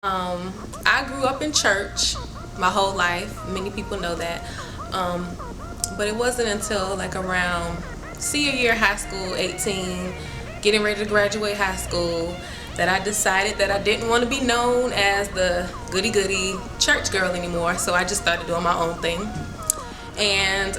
I grew up in church my whole life. Many people know that. But it wasn't until like around senior year high school, 18, getting ready to graduate high school, that I decided that I didn't want to be known as the goody-goody church girl anymore. So I just started doing my own thing. And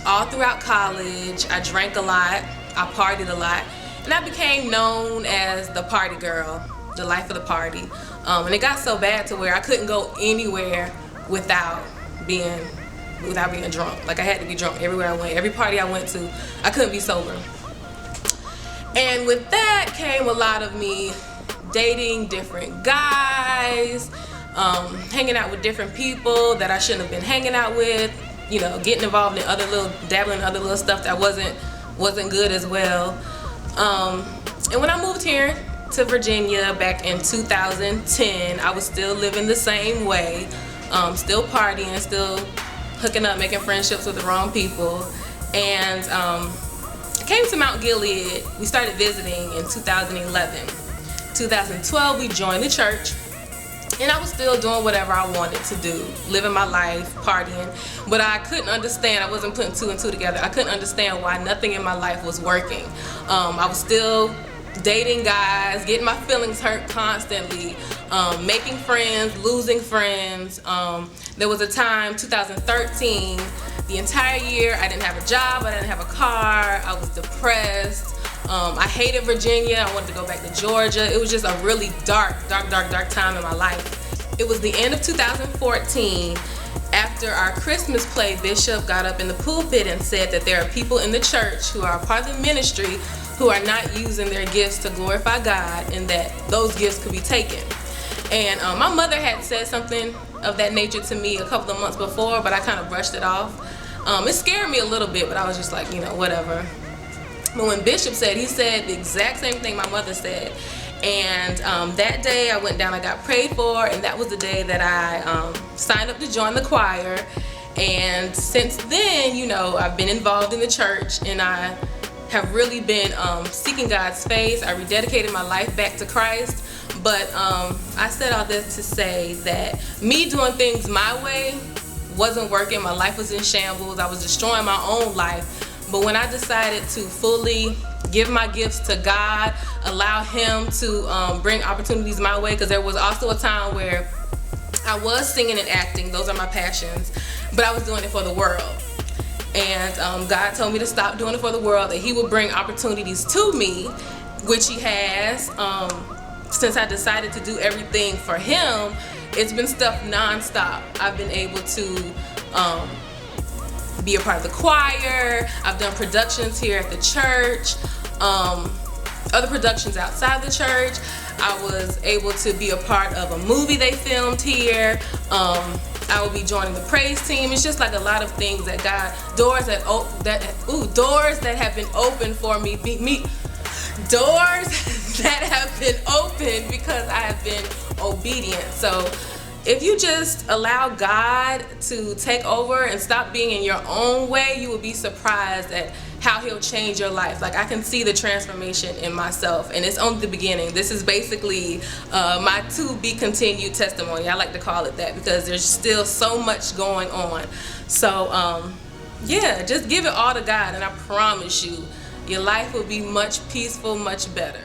all throughout college, I drank a lot, I partied a lot, and I became known as the party girl, the life of the party. And it got so bad to where I couldn't go anywhere without being drunk. Like, I had to be drunk everywhere I went. Every party I went to, I couldn't be sober. And with that came a lot of me dating different guys, hanging out with different people that I shouldn't have been hanging out with, you know, getting involved in dabbling in other little stuff that wasn't good as well. And when I moved here to Virginia back in 2010, I was still living the same way, still partying, still hooking up, making friendships with the wrong people. And came to Mt.Gilead. We started visiting in 2011. 2012, we joined the church, and I was still doing whatever I wanted to do, living my life, partying. But I couldn't understand, I wasn't putting two and two together. I couldn't understand why nothing in my life was working. I was still dating guys, getting my feelings hurt constantly, making friends, losing friends. There was a time, 2013, the entire year I didn't have a job, I didn't have a car, I was depressed. I hated Virginia, I wanted to go back to Georgia. It was just a really dark time in my life. It was the end of 2014, after our Christmas play, Bishop got up in the pulpit and said that there are people in the church who are a part of the ministry who are not using their gifts to glorify God, and that those gifts could be taken. And my mother had said something of that nature to me a couple of months before, but I kind of brushed it off. It scared me a little bit, but I was just like, you know, whatever. But when Bishop said, he said the exact same thing my mother said. And that day I went down, I got prayed for, and that was the day that I signed up to join the choir. And since then, you know, I've been involved in the church, and I have really been seeking God's face. I rededicated my life back to Christ. But I said all this to say that me doing things my way wasn't working. My life was in shambles. I was destroying my own life. But when I decided to fully give my gifts to God, allow Him to bring opportunities my way, because there was also a time where I was singing and acting. Those are my passions. But I was doing it for the world. And God told me to stop doing it for the world, that He would bring opportunities to me, which He has. Since I decided to do everything for Him, it's been stuff nonstop. I've been able to be a part of the choir. I've done productions here at the church, other productions outside the church. I was able to be a part of a movie they filmed here. I will be joining the praise team. It's just like a lot of things that God, doors that have been opened for me, doors that have been opened because I have been obedient. So if you just allow God to take over and stop being in your own way, you will be surprised at how He'll change your life. Like, I can see the transformation in myself, and it's only the beginning. This is basically my to be continued testimony. I like to call it that, because there's still so much going on. So yeah, just give it all to God, and I promise you, your life will be much peaceful, much better.